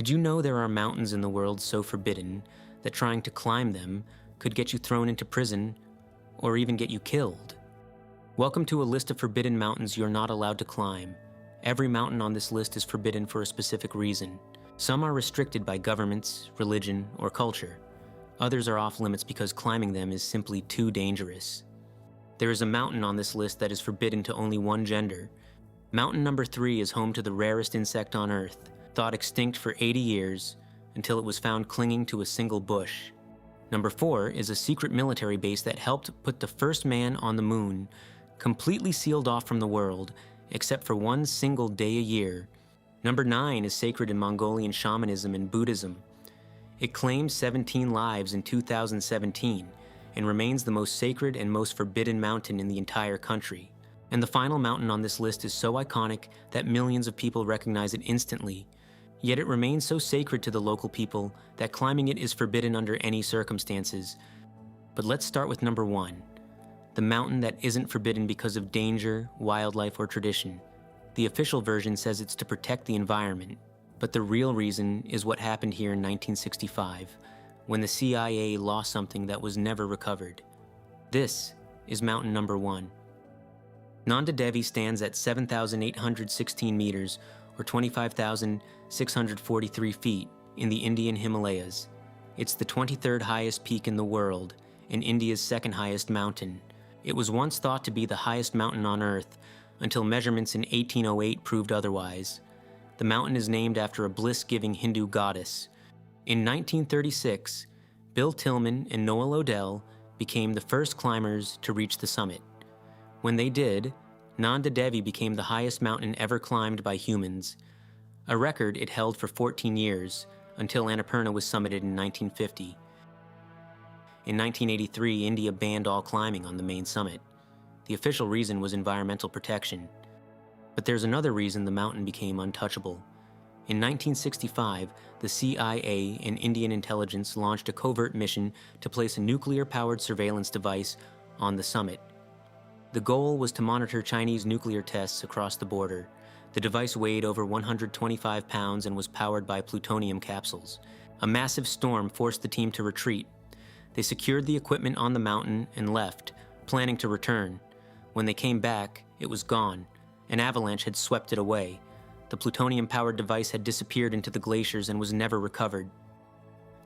Did you know there are mountains in the world so forbidden that trying to climb them could get you thrown into prison or even get you killed? Welcome to a list of forbidden mountains you're not allowed to climb. Every mountain on this list is forbidden for a specific reason. Some are restricted by governments, religion, or culture. Others are off limits because climbing them is simply too dangerous. There is a mountain on this list that is forbidden to only one gender. Mountain number 3 is home to the rarest insect on Earth, thought extinct for 80 years until it was found clinging to a single bush. Number 4 is a secret military base that helped put the first man on the moon, completely sealed off from the world, except for one single day a year. Number 9 is sacred in Mongolian shamanism and Buddhism. It claimed 17 lives in 2017 and remains the most sacred and most forbidden mountain in the entire country. And the final mountain on this list is so iconic that millions of people recognize it instantly. Yet it remains so sacred to the local people that climbing it is forbidden under any circumstances. But let's start with number 1, the mountain that isn't forbidden because of danger, wildlife, or tradition. The official version says it's to protect the environment, but the real reason is what happened here in 1965, when the CIA lost something that was never recovered. This is mountain number 1. Nanda Devi stands at 7,816 meters, or 25,643 feet, in the Indian Himalayas. It's the 23rd highest peak in the world, and India's second highest mountain. It was once thought to be the highest mountain on Earth, until measurements in 1808 proved otherwise. The mountain is named after a bliss-giving Hindu goddess. In 1936, Bill Tillman and Noel Odell became the first climbers to reach the summit. When they did, Nanda Devi became the highest mountain ever climbed by humans, a record it held for 14 years, until Annapurna was summited in 1950. In 1983, India banned all climbing on the main summit. The official reason was environmental protection. But there's another reason the mountain became untouchable. In 1965, the CIA and Indian intelligence launched a covert mission to place a nuclear-powered surveillance device on the summit. The goal was to monitor Chinese nuclear tests across the border. The device weighed over 125 pounds and was powered by plutonium capsules. A massive storm forced the team to retreat. They secured the equipment on the mountain and left, planning to return. When they came back, it was gone. An avalanche had swept it away. The plutonium-powered device had disappeared into the glaciers and was never recovered.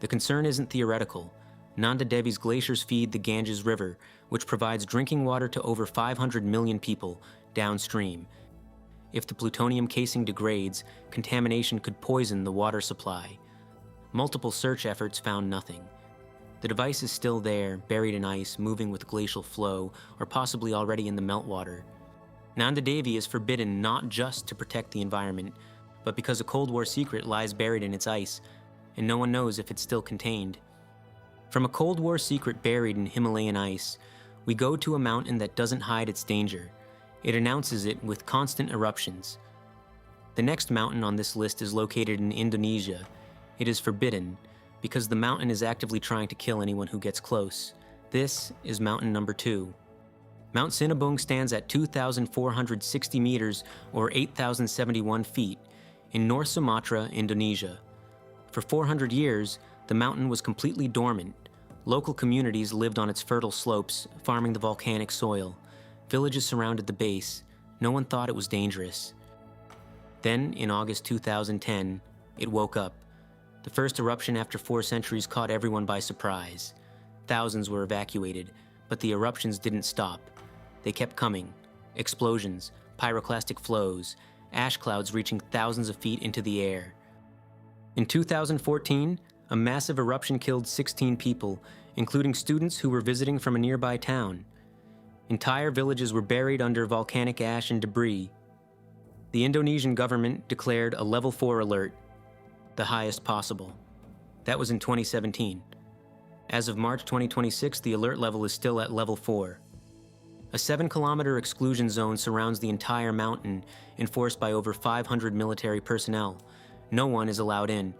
The concern isn't theoretical. Nanda Devi's glaciers feed the Ganges River, which provides drinking water to over 500 million people downstream. If the plutonium casing degrades, contamination could poison the water supply. Multiple search efforts found nothing. The device is still there, buried in ice, moving with glacial flow, or possibly already in the meltwater. Nanda Devi is forbidden not just to protect the environment, but because a Cold War secret lies buried in its ice, and no one knows if it's still contained. From a Cold War secret buried in Himalayan ice, we go to a mountain that doesn't hide its danger. It announces it with constant eruptions. The next mountain on this list is located in Indonesia. It is forbidden, because the mountain is actively trying to kill anyone who gets close. This is mountain number 2. Mount Sinabung stands at 2,460 meters, or 8,071 feet, in North Sumatra, Indonesia. For 400 years, the mountain was completely dormant. Local communities lived on its fertile slopes, farming the volcanic soil. Villages surrounded the base. No one thought it was dangerous. Then, in August 2010, it woke up. The first eruption after 4 centuries caught everyone by surprise. Thousands were evacuated, but the eruptions didn't stop. They kept coming. Explosions, pyroclastic flows, ash clouds reaching thousands of feet into the air. In 2014, a massive eruption killed 16 people, including students who were visiting from a nearby town. Entire villages were buried under volcanic ash and debris. The Indonesian government declared a level 4 alert, the highest possible. That was in 2017. As of March 2026, the alert level is still at level 4. A 7-kilometer exclusion zone surrounds the entire mountain, enforced by over 500 military personnel. No one is allowed in.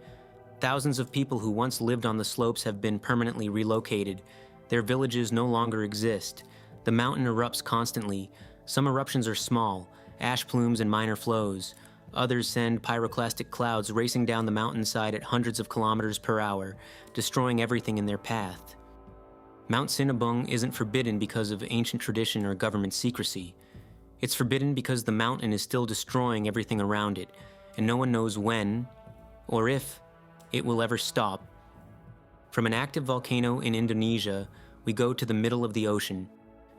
Thousands of people who once lived on the slopes have been permanently relocated. Their villages no longer exist. The mountain erupts constantly. Some eruptions are small, ash plumes and minor flows. Others send pyroclastic clouds racing down the mountainside at hundreds of kilometers per hour, destroying everything in their path. Mount Sinabung isn't forbidden because of ancient tradition or government secrecy. It's forbidden because the mountain is still destroying everything around it, and no one knows when, or if, it will ever stop. From an active volcano in Indonesia, we go to the middle of the ocean,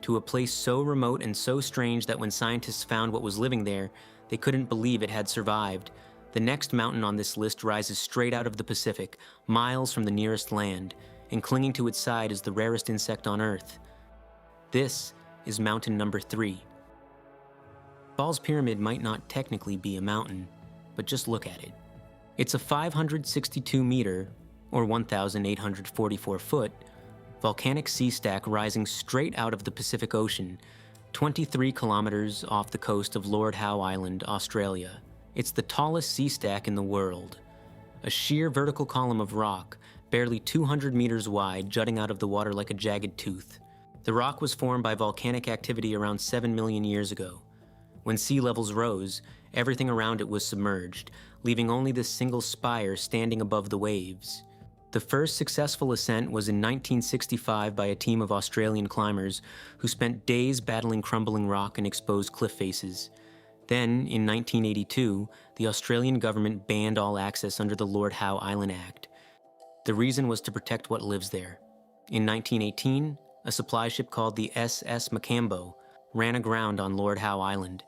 to a place so remote and so strange that when scientists found what was living there, they couldn't believe it had survived. The next mountain on this list rises straight out of the Pacific, miles from the nearest land, and clinging to its side is the rarest insect on Earth. This is mountain number 3. Ball's Pyramid might not technically be a mountain, but just look at it. It's a 562-meter, or 1,844-foot, volcanic sea stack rising straight out of the Pacific Ocean, 23 kilometers off the coast of Lord Howe Island, Australia. It's the tallest sea stack in the world. A sheer vertical column of rock, barely 200 meters wide, jutting out of the water like a jagged tooth. The rock was formed by volcanic activity around 7 million years ago. When sea levels rose, everything around it was submerged, leaving only this single spire standing above the waves. The first successful ascent was in 1965 by a team of Australian climbers who spent days battling crumbling rock and exposed cliff faces. Then, in 1982, the Australian government banned all access under the Lord Howe Island Act. The reason was to protect what lives there. In 1918, a supply ship called the SS Macambo ran aground on Lord Howe Island.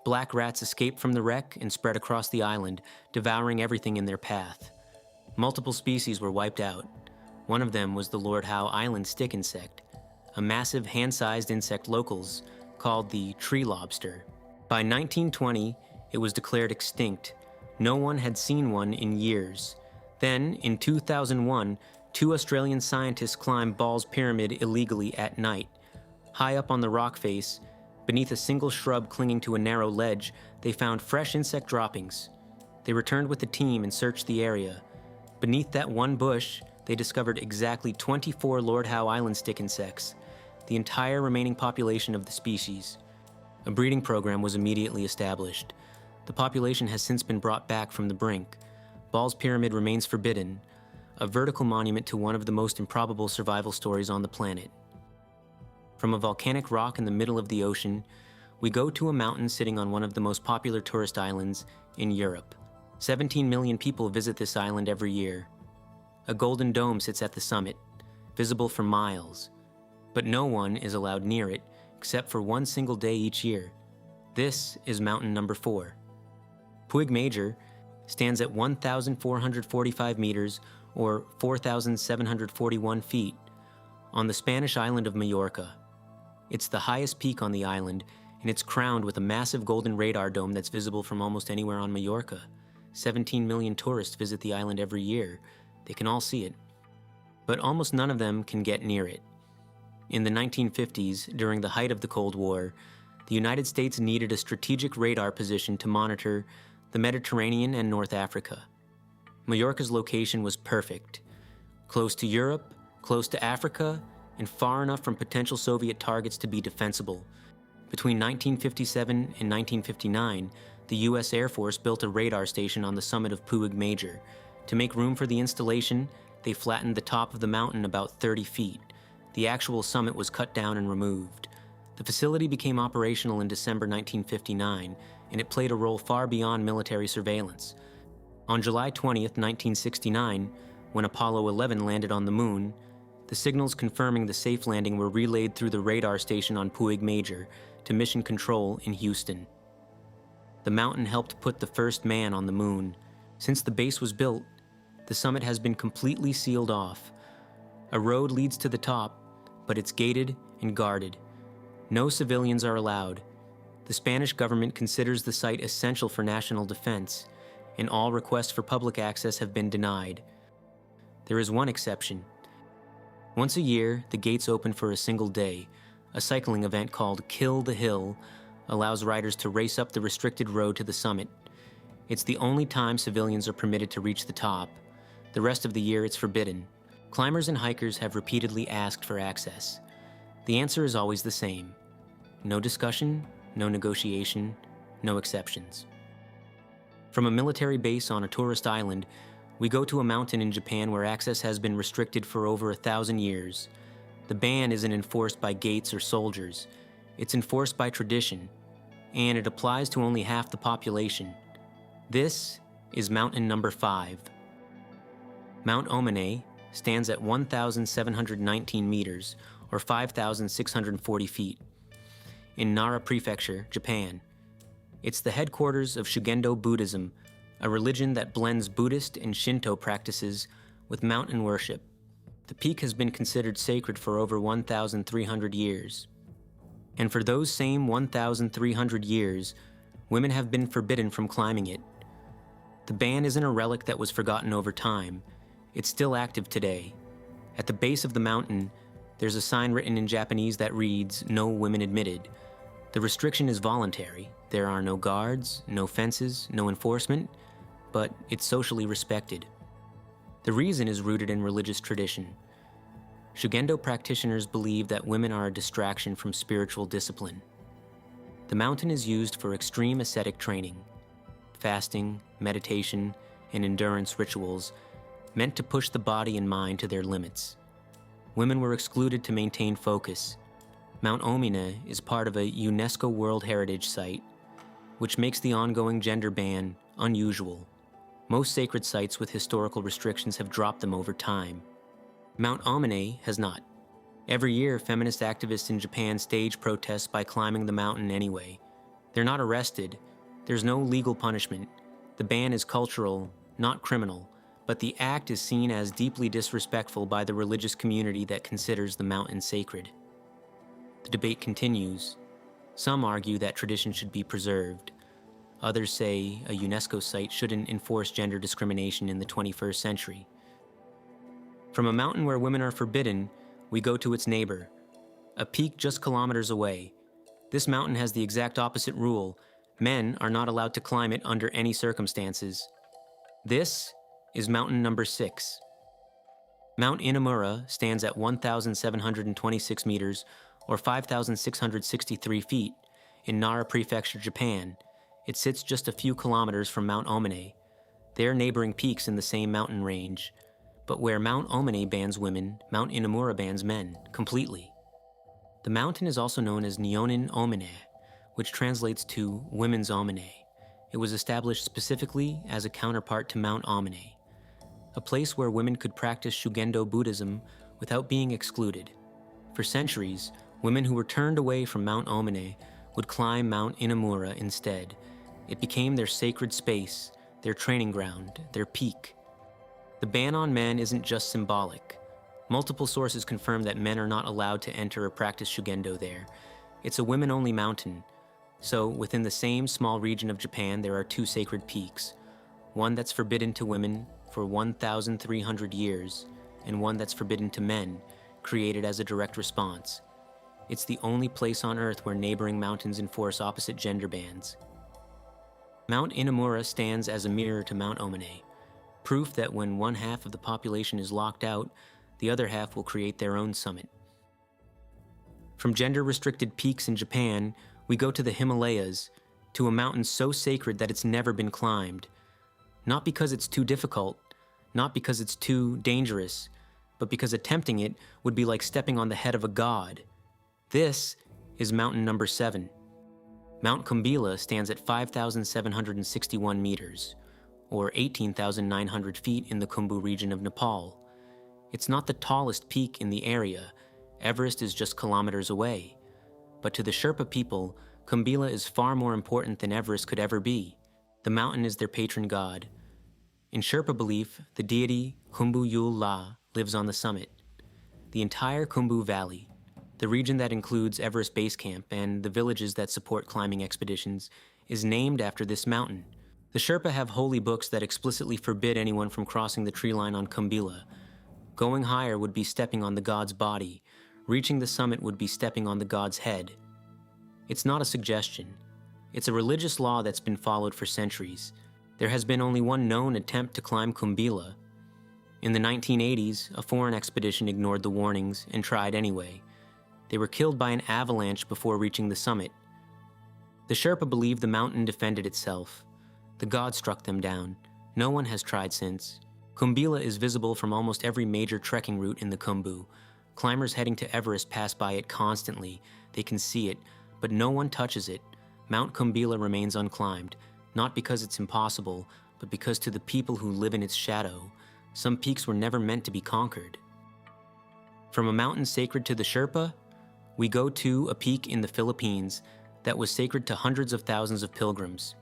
Black rats escaped from the wreck and spread across the island, devouring everything in their path. Multiple species were wiped out. One of them was the Lord Howe Island stick insect, a massive hand-sized insect locals called the tree lobster. By 1920, it was declared extinct. No one had seen one in years. Then, in 2001, 2 Australian scientists climbed Ball's Pyramid illegally at night. High up on the rock face, beneath a single shrub clinging to a narrow ledge, they found fresh insect droppings. They returned with the team and searched the area. Beneath that one bush, they discovered exactly 24 Lord Howe Island stick insects, the entire remaining population of the species. A breeding program was immediately established. The population has since been brought back from the brink. Ball's Pyramid remains forbidden, a vertical monument to one of the most improbable survival stories on the planet. From a volcanic rock in the middle of the ocean, we go to a mountain sitting on one of the most popular tourist islands in Europe. 17 million people visit this island every year. A golden dome sits at the summit, visible for miles, but no one is allowed near it except for one single day each year. This is mountain number 4. Puig Major stands at 1,445 meters, or 4,741 feet, on the Spanish island of Majorca. It's the highest peak on the island, and it's crowned with a massive golden radar dome that's visible from almost anywhere on Majorca. 17 million tourists visit the island every year. They can all see it. But almost none of them can get near it. In the 1950s, during the height of the Cold War, the United States needed a strategic radar position to monitor the Mediterranean and North Africa. Majorca's location was perfect. Close to Europe, close to Africa, and far enough from potential Soviet targets to be defensible. Between 1957 and 1959, the U.S. Air Force built a radar station on the summit of Puig Major. To make room for the installation, they flattened the top of the mountain about 30 feet. The actual summit was cut down and removed. The facility became operational in December 1959, and it played a role far beyond military surveillance. On July 20th, 1969, when Apollo 11 landed on the moon, the signals confirming the safe landing were relayed through the radar station on Puig Major to Mission Control in Houston. The mountain helped put the first man on the moon. Since the base was built, the summit has been completely sealed off. A road leads to the top, but it's gated and guarded. No civilians are allowed. The Spanish government considers the site essential for national defense, and all requests for public access have been denied. There is one exception. Once a year, the gates open for a single day. A cycling event called Kill the Hill allows riders to race up the restricted road to the summit. It's the only time civilians are permitted to reach the top. The rest of the year, it's forbidden. Climbers and hikers have repeatedly asked for access. The answer is always the same. No discussion, no negotiation, no exceptions. From a military base on a tourist island, we go to a mountain in Japan where access has been restricted for over 1,000 years. The ban isn't enforced by gates or soldiers. It's enforced by tradition, and it applies to only half the population. This is mountain number 5. Mount Omine stands at 1,719 meters, or 5,640 feet, in Nara Prefecture, Japan. It's the headquarters of Shugendo Buddhism, a religion that blends Buddhist and Shinto practices with mountain worship. The peak has been considered sacred for over 1,300 years. And for those same 1,300 years, women have been forbidden from climbing it. The ban isn't a relic that was forgotten over time. It's still active today. At the base of the mountain, there's a sign written in Japanese that reads, "No women admitted." The restriction is voluntary. There are no guards, no fences, no enforcement, but it's socially respected. The reason is rooted in religious tradition. Shugendo practitioners believe that women are a distraction from spiritual discipline. The mountain is used for extreme ascetic training, fasting, meditation, and endurance rituals meant to push the body and mind to their limits. Women were excluded to maintain focus. Mount Omine is part of a UNESCO World Heritage Site, which makes the ongoing gender ban unusual. Most sacred sites with historical restrictions have dropped them over time. Mount Omine has not. Every year, feminist activists in Japan stage protests by climbing the mountain anyway. They're not arrested. There's no legal punishment. The ban is cultural, not criminal, but the act is seen as deeply disrespectful by the religious community that considers the mountain sacred. The debate continues. Some argue that tradition should be preserved. Others say a UNESCO site shouldn't enforce gender discrimination in the 21st century. From a mountain where women are forbidden, we go to its neighbor, a peak just kilometers away. This mountain has the exact opposite rule. Men are not allowed to climb it under any circumstances. This is mountain number 6. Mount Inamura stands at 1,726 meters, or 5,663 feet, in Nara Prefecture, Japan. It sits just a few kilometers from Mount Omine. They're neighboring peaks in the same mountain range. But where Mount Omine bans women, Mount Inamura bans men, completely. The mountain is also known as Nyonin Omine, which translates to Women's Omine. It was established specifically as a counterpart to Mount Omine, a place where women could practice Shugendo Buddhism without being excluded. For centuries, women who were turned away from Mount Omine would climb Mount Inamura instead. It became their sacred space, their training ground, their peak. The ban on men isn't just symbolic. Multiple sources confirm that men are not allowed to enter or practice Shugendo there. It's a women-only mountain. So, within the same small region of Japan, there are 2 sacred peaks. One that's forbidden to women for 1,300 years, and one that's forbidden to men, created as a direct response. It's the only place on Earth where neighboring mountains enforce opposite gender bans. Mount Inamura stands as a mirror to Mount Omine, proof that when one half of the population is locked out, the other half will create their own summit. From gender-restricted peaks in Japan, we go to the Himalayas, to a mountain so sacred that it's never been climbed. Not because it's too difficult, not because it's too dangerous, but because attempting it would be like stepping on the head of a god. This is mountain number 7. Mount Kumbila stands at 5,761 meters, or 18,900 feet in the Khumbu region of Nepal. It's not the tallest peak in the area. Everest is just kilometers away. But to the Sherpa people, Kumbila is far more important than Everest could ever be. The mountain is their patron god. In Sherpa belief, the deity Khumbu Yul La lives on the summit. The entire Khumbu Valley, the region that includes Everest Base Camp and the villages that support climbing expeditions, is named after this mountain. The Sherpa have holy books that explicitly forbid anyone from crossing the tree line on Kumbila. Going higher would be stepping on the god's body. Reaching the summit would be stepping on the god's head. It's not a suggestion. It's a religious law that's been followed for centuries. There has been only one known attempt to climb Kumbila. In the 1980s, a foreign expedition ignored the warnings and tried anyway. They were killed by an avalanche before reaching the summit. The Sherpa believe the mountain defended itself. The gods struck them down. No one has tried since. Kumbila is visible from almost every major trekking route in the Khumbu. Climbers heading to Everest pass by it constantly. They can see it, but no one touches it. Mount Kumbila remains unclimbed, not because it's impossible, but because to the people who live in its shadow, some peaks were never meant to be conquered. From a mountain sacred to the Sherpa, we go to a peak in the Philippines that was sacred to hundreds of thousands of pilgrims.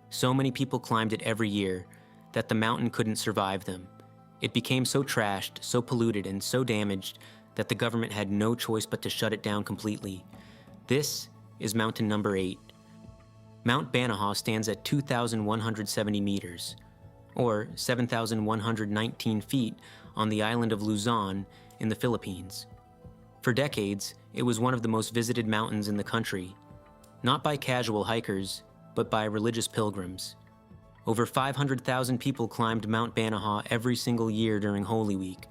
So many people climbed it every year that the mountain couldn't survive them. It became so trashed, so polluted, and so damaged that the government had no choice but to shut it down completely. This is mountain number 8. Mount Banahaw stands at 2,170 meters, or 7,119 feet on the island of Luzon in the Philippines. For decades, it was one of the most visited mountains in the country, not by casual hikers, but by religious pilgrims. Over 500,000 people climbed Mount Banahaw every single year during Holy Week,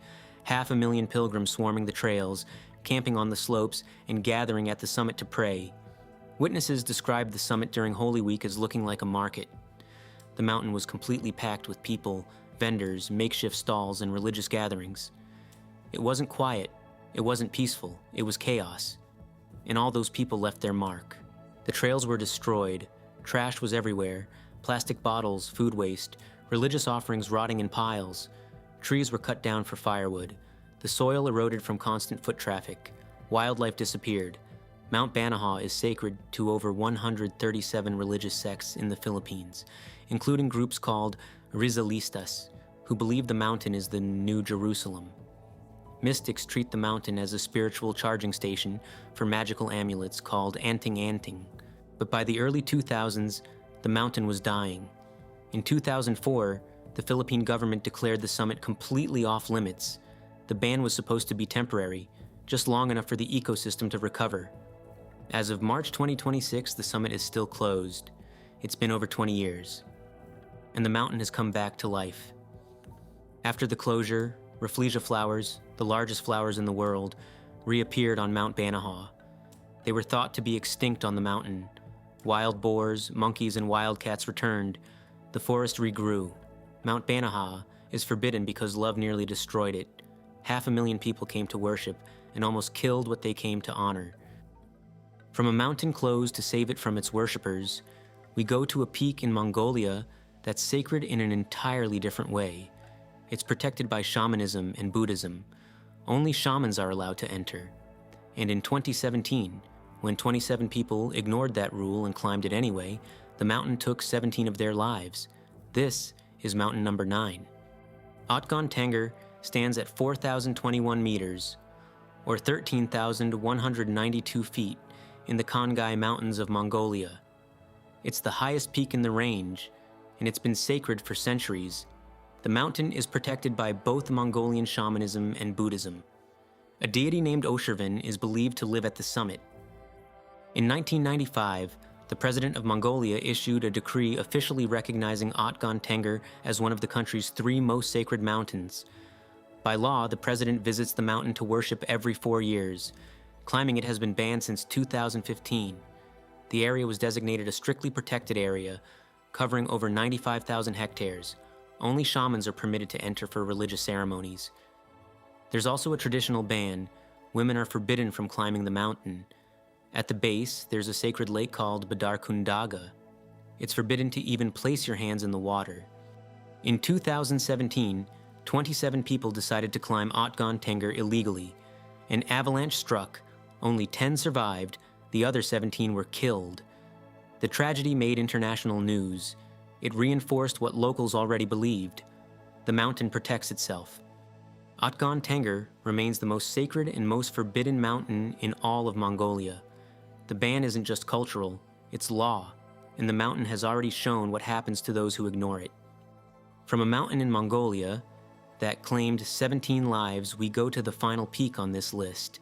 500,000 pilgrims swarming the trails, camping on the slopes, and gathering at the summit to pray. Witnesses described the summit during Holy Week as looking like a market. The mountain was completely packed with people, vendors, makeshift stalls, and religious gatherings. It wasn't quiet, it wasn't peaceful, it was chaos. And all those people left their mark. The trails were destroyed, trash was everywhere, plastic bottles, food waste, religious offerings rotting in piles. Trees were cut down for firewood. The soil eroded from constant foot traffic. Wildlife disappeared. Mount Banahaw is sacred to over 137 religious sects in the Philippines, including groups called Rizalistas, who believe the mountain is the New Jerusalem. Mystics treat the mountain as a spiritual charging station for magical amulets called Anting Anting. But by the early 2000s, the mountain was dying. In 2004, the Philippine government declared the summit completely off limits. The ban was supposed to be temporary, just long enough for the ecosystem to recover. As of March 2026, the summit is still closed. It's been over 20 years. And the mountain has come back to life. After the closure, Rafflesia flowers, the largest flowers in the world, reappeared on Mount Banahaw. They were thought to be extinct on the mountain. Wild boars, monkeys, and wildcats returned. The forest regrew. Mount Banahaw is forbidden because love nearly destroyed it. 500,000 people came to worship and almost killed what they came to honor. From a mountain closed to save it from its worshippers, we go to a peak in Mongolia that's sacred in an entirely different way. It's protected by shamanism and Buddhism. Only shamans are allowed to enter. And in 2017, when 27 people ignored that rule and climbed it anyway, the mountain took 17 of their lives. This is mountain number 9. Otgon Tenger stands at 4,021 meters, or 13,192 feet, in the Kongai Mountains of Mongolia. It's the highest peak in the range, and it's been sacred for centuries. The mountain is protected by both Mongolian shamanism and Buddhism. A deity named Oshirvan is believed to live at the summit. In 1995, the president of Mongolia issued a decree officially recognizing Otgon Tenger as one of the country's 3 most sacred mountains. By law, the president visits the mountain to worship every 4 years. Climbing it has been banned since 2015. The area was designated a strictly protected area, covering over 95,000 hectares. Only shamans are permitted to enter for religious ceremonies. There's also a traditional ban. Women are forbidden from climbing the mountain. At the base, there's a sacred lake called Badarkundaga. It's forbidden to even place your hands in the water. In 2017, 27 people decided to climb Otgon Tenger illegally. An avalanche struck, only 10 survived, the other 17 were killed. The tragedy made international news. It reinforced what locals already believed. The mountain protects itself. Otgon Tenger remains the most sacred and most forbidden mountain in all of Mongolia. The ban isn't just cultural, it's law, and the mountain has already shown what happens to those who ignore it. From a mountain in Mongolia that claimed 17 lives, we go to the final peak on this list.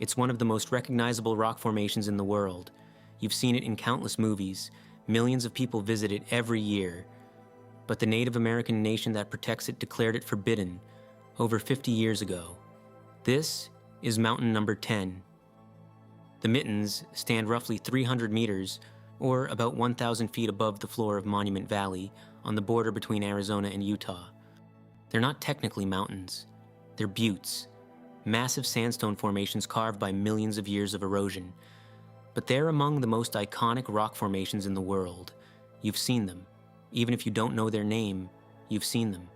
It's one of the most recognizable rock formations in the world. You've seen it in countless movies. Millions of people visit it every year. But the Native American nation that protects it declared it forbidden over 50 years ago. This is mountain number 10. The Mittens stand roughly 300 meters, or about 1,000 feet above the floor of Monument Valley on the border between Arizona and Utah. They're not technically mountains. They're buttes, massive sandstone formations carved by millions of years of erosion. But they're among the most iconic rock formations in the world. You've seen them. Even if you don't know their name, you've seen them.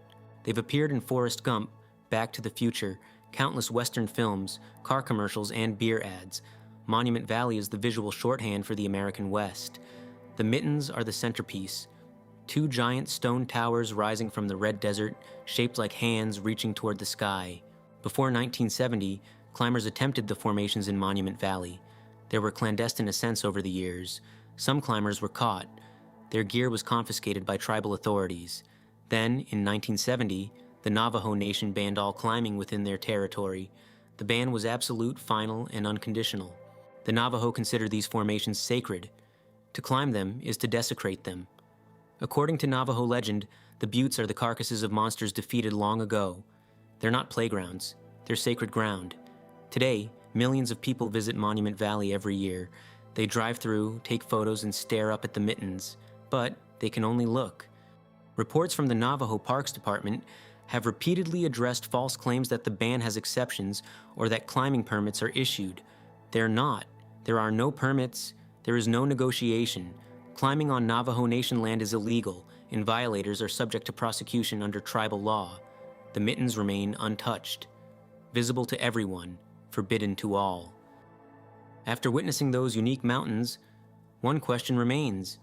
They've appeared in Forrest Gump, Back to the Future, countless Western films, car commercials, and beer ads. Monument Valley is the visual shorthand for the American West. The Mittens are the centerpiece. Two giant stone towers rising from the red desert, shaped like hands reaching toward the sky. Before 1970, climbers attempted the formations in Monument Valley. There were clandestine ascents over the years. Some climbers were caught. Their gear was confiscated by tribal authorities. Then, in 1970, the Navajo Nation banned all climbing within their territory. The ban was absolute, final, and unconditional. The Navajo consider these formations sacred. To climb them is to desecrate them. According to Navajo legend, the buttes are the carcasses of monsters defeated long ago. They're not playgrounds. They're sacred ground. Today, millions of people visit Monument Valley every year. They drive through, take photos, and stare up at the Mittens. But they can only look. Reports from the Navajo Parks Department have repeatedly addressed false claims that the ban has exceptions or that climbing permits are issued. They're not. There are no permits. There is no negotiation. Climbing on Navajo Nation land is illegal, and violators are subject to prosecution under tribal law. The Mittens remain untouched, visible to everyone, forbidden to all. After witnessing those unique mountains, one question remains.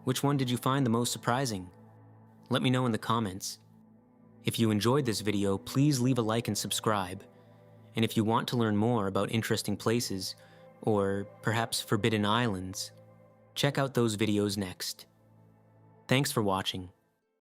Which one did you find the most surprising? Let me know in the comments. If you enjoyed this video, please leave a like and subscribe. And if you want to learn more about interesting places, or perhaps forbidden islands, check out those videos next. Thanks for watching.